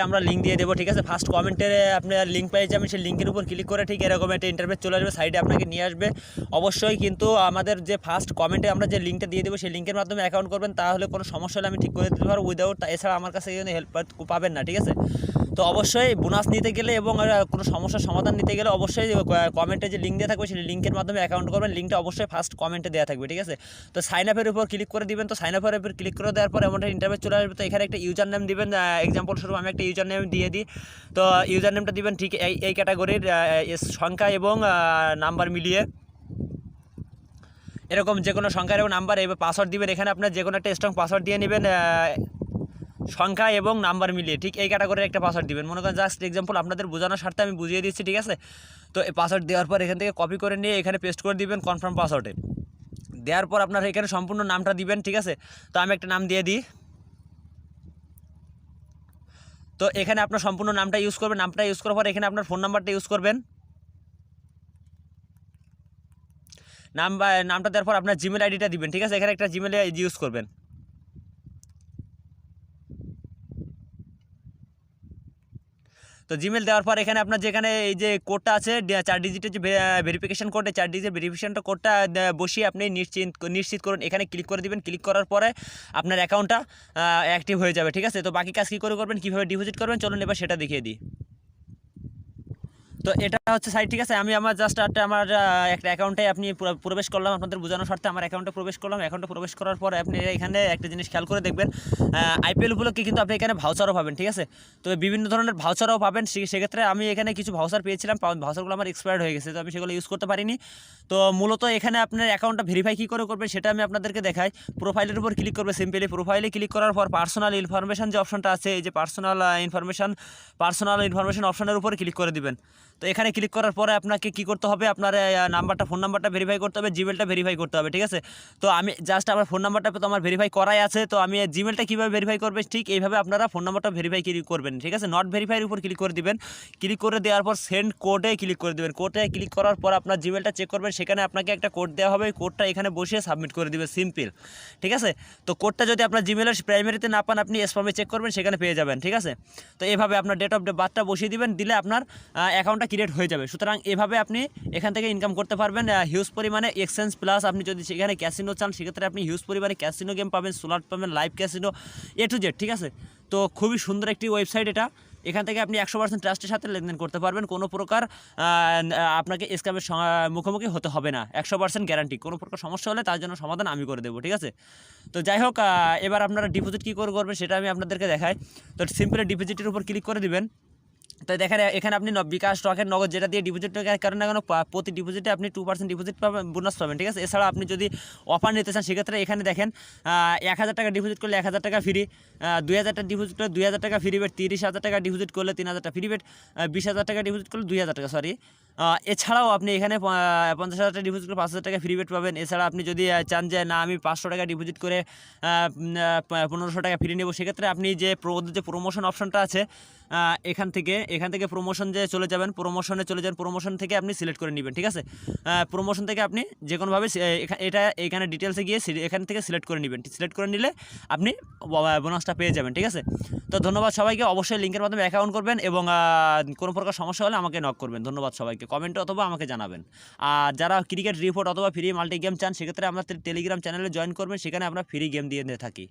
আমরা লিঙ্ক দিয়ে দেবো, ঠিক আছে। ফার্স্ট কমেন্টে আপনার লিঙ্ক পেয়ে যাবেন, সেই লিঙ্কের উপর ক্লিক করে ঠিক এরকম একটা ইন্টারফেস চলে আসবে, সাইডে আপনাকে নিয়ে আসবে। অবশ্যই কিন্তু আমাদের যে ফার্স্ট কমেন্টে আমরা যে লিঙ্কটা দিয়ে দেবো সেই লিঙ্কের মাধ্যমে অ্যাকাউন্ট করবেন, তাহলে কোনো সমস্যা হলে আমি ঠিক করে দিতে পারবো। উইদাউট এছাড়া আমার কাছে কিন্তু হেল্প পাবেন না, ঠিক আছে। তো অবশ্যই বোনাস নিতে গেলে এবং কোনো সমস্যার সমাধান নিতে গেলে অবশ্যই কমেন্টে যে লিঙ্ক দেওয়া থাকবে সেই লিঙ্কের মাধ্যমে অ্যাকাউন্ট করবেন। লিঙ্কটা অবশ্যই ফার্স্ট কমেন্টে দেওয়া থাকবে, ঠিক আছে। তো সাইন আপের উপর ক্লিক করে দিবেন। তো সাইন আপের উপর ক্লিক করে দেওয়ার পর এমন একটা ইন্টারফেস চলে আসবে। তো এখানে একটা ইউজার নেম দিবেন, এক্সাম্পল স্বরূপ আমি একটা ইউজার নেম দিয়ে দিই। তো ইউজার নেমটা দিবেন ঠিক এই ক্যাটাগরির সংখ্যা এবং নাম্বার মিলিয়ে, এরকম যে কোনো সংখ্যা এবং নাম্বার। এবার পাসওয়ার্ড দিবেন, এখানে আপনার যে কোনো একটা স্ট্রং পাসওয়ার্ড দিয়ে নেবেন, সংখ্যা এবং নাম্বার মিলিয়ে ঠিক এই ক্যাটাগরির একটা পাসওয়ার্ড দিবেন। মনে করেন জাস্ট এক্সাম্পল আপনাদের বোঝানোর স্বার্থে আমি বুঝিয়ে দিচ্ছি, ঠিক আছে। তো এই পাসওয়ার্ড দেওয়ার পর এখান থেকে কপি করে নিয়ে এখানে পেস্ট করে দিবেন কনফার্ম পাসওয়ার্ডে। দেওয়ার পর আপনার এখানে সম্পূর্ণ নামটা দিবেন, ঠিক আছে। তো আমি একটা নাম দিয়ে দিই। তো এখানে আপনার সম্পূর্ণ নামটা ইউজ করবেন। নামটা ইউজ করার পর এখানে আপনার ফোন নাম্বারটা ইউজ করবেন। নামটা দেওয়ার পর আপনার জিমেল আইডিটা দিবেন, ঠিক আছে। এখানে একটা জিমেল ইউজ করবেন। তো জিমেল দেওয়ার পর এখানে আপনার যেখানে এই যে কোডটা আছে 4 ডিজিটের যে ভেরিফিকেশন কোড, 4 ডিজিটের ভেরিফিকেশনটা কোডটা বসিয়ে আপনি নিশ্চিত করুন। এখানে ক্লিক করে দিবেন। ক্লিক করার পরে আপনার অ্যাকাউন্টটা অ্যাক্টিভ হয়ে যাবে, ঠিক আছে। তো বাকি কাজ কী করে করবেন, কীভাবে ডিপোজিট করবেন, চলুন এবার সেটা দেখিয়ে দিই। তো এটা হচ্ছে সাইট, ঠিক আছে। আমি আমার জাস্ট আমার একটা অ্যাকাউন্টে আপনি প্রবেশ করলাম, আপনাদের বোঝানোর স্বার্থে আমার অ্যাকাউন্টে প্রবেশ করলাম। অ্যাকাউন্টে প্রবেশ করার পর আপনি এখানে একটা জিনিস খেয়াল করে দেখবেন, আইপিএল উপলক্ষে কিন্তু আপনি এখানে ভাউচারও পাবেন, ঠিক আছে। তো বিভিন্ন ধরনের ভাউচারও পাবেন। সেক্ষেত্রে আমি এখানে কিছু ভাউচার পেয়েছিলাম, ভাউচারগুলো আমার এক্সপায়ার্ড হয়ে গেছে, তো আমি সেগুলো ইউজ করতে পারিনি। তো মূলত এখানে আপনার অ্যাকাউন্টটা ভেরিফাই কী করে করবেন সেটা আমি আপনাদেরকে দেখাই। প্রোফাইলের উপর ক্লিক করবে সিম্পলি। প্রোফাইলে ক্লিক করার পর পার্সোনাল ইনফরমেশান যে অপশনটা আছে, এই যে পার্সোনাল ইনফরমেশান অপশনের উপর ক্লিক করে দিবেন। তো এখানে ক্লিক করার পরে আপনাকে কী করতে হবে, আপনার নাম্বারটা ফোন নাম্বারটা ভেরিফাই করতে হবে, জিমেলটা ভেরিফাই করতে হবে, ঠিক আছে। তো আমি জাস্ট আমার ফোন নাম্বারটা তো আমার ভেরিফাই করাই আছে। তো আমি জিমেলটা কীভাবে ভেরিফাই করবে, ঠিক এইভাবে আপনারা ফোন নাম্বারটা ভেরিফাই করবেন, ঠিক আছে। নট ভেরিফাইয়ের উপর ক্লিক করে দিবেন। ক্লিক করে দেওয়ার পর সেন্ড কোডে ক্লিক করে দেবেন। কোডে ক্লিক করার পর আপনার জিমেলটা চেক করবেন, সেখানে আপনাকে একটা কোড দেওয়া হবে। কোডটা এখানে বসিয়ে সাবমিট করে দেবেন, সিম্পল, ঠিক আছে। তো কোডটা যদি আপনার জিমেলের প্রাইমারিতে না পান, আপনি স্প্যামে চেক করবেন, সেখানে পেয়ে যাবেন, ঠিক আছে। তো এভাবে আপনার ডেট অফ বার্থটা বসিয়ে দিবেন, দিলে আপনার অ্যাকাউন্টটা ক্রিয়েট হয়ে যাবে। সুতরাং এভাবে আপনি এখান থেকে ইনকাম করতে পারবেন হিউজ পরিমাণে এক্সচেঞ্জ প্লাস। আপনি যদি সেখানে ক্যাসিনো চান, সেক্ষেত্রে আপনি হিউজ পরিমাণে ক্যাসিনো গেম পাবেন, স্লট পাবেন, live casino A to Z, ঠিক আছে। তো খুবই সুন্দর একটি ওয়েবসাইট এটা। এখান থেকে আপনি 100% ট্রাস্টের সাথে লেনদেন করতে পারবেন। কোনো প্রকার আপনাকে স্ক্যামের মুখোমুখি হতে হবে না, 100% গ্যারান্টি। কোনো প্রকার সমস্যা হলে তার জন্য সমাধান আমি করে দেবো, ঠিক আছে। তো যাই হোক, এবার আপনারা ডিপোজিট কী করে করবেন সেটা আমি আপনাদেরকে দেখাই। তো সিম্পলি ডিপোজিটের উপর ক্লিক করে দিবেন। তো দেখেন এখানে আপনি বিকাশ টকেন নগদ যেটা দিয়ে ডিপোজিট করেন না কেন, প্রতি ডিপোজিটে আপনি 2% ডিপোজিট পাবেন, বোনাস পাবেন, ঠিক আছে। এছাড়া আপনি যদি অফার নিতে চান, সেক্ষেত্রে এখানে দেখেন 1000 টাকা ডিপোজিট করলে 1000 টাকা ফ্রি, 2000 টাকা ডিপোজিট করলে 2000 টাকা ফ্রি বেট, 30,000 টাকা ডিপোজিট করলে 3000 টাকা ফ্রি বেট, 20,000 টাকা ডিপোজিট করলে 2000 টাকা, সরি। এছাড়াও আপনি এখানে 50,000 টাকা ডিপোজিট করে 5,000 টাকা ফ্রি বেট পাবেন। এছাড়া আপনি যদি চান যে না আমি 500 টাকা ডিপোজিট করে 1500 টাকা ফ্রি নেব, সেক্ষেত্রে আপনি যে প্রমোশন অপশনটা আছে, এখান থেকে প্রমোশন যে চলে যাবেন, প্রমোশন থেকে আপনি সিলেক্ট করে নেবেন, ঠিক আছে। প্রমোশন থেকে আপনি যে কোনোভাবে এখানে ডিটেলসে গিয়ে এখান থেকে সিলেক্ট করে নেবেন। সিলেক্ট করে নিলে আপনি বোনাসটা পেয়ে যাবেন, ঠিক আছে। তো ধন্যবাদ সবাইকে। অবশ্যই লিঙ্কের মাধ্যমে অ্যাকাউন্ট করবেন এবং কোনো প্রকার সমস্যা হলে আমাকে নক করবেন। ধন্যবাদ সবাইকে। কমেন্টে অথবা আমাকে জানাবেন। আর যারা ক্রিকেট রিপোর্ট অথবা ফ্রি মাল্টি গেম চান, সেক্ষেত্রে আমাদের টেলিগ্রাম চ্যানেলে জয়েন করবেন, সেখানে আমরা ফ্রি গেম দিয়ে থাকি।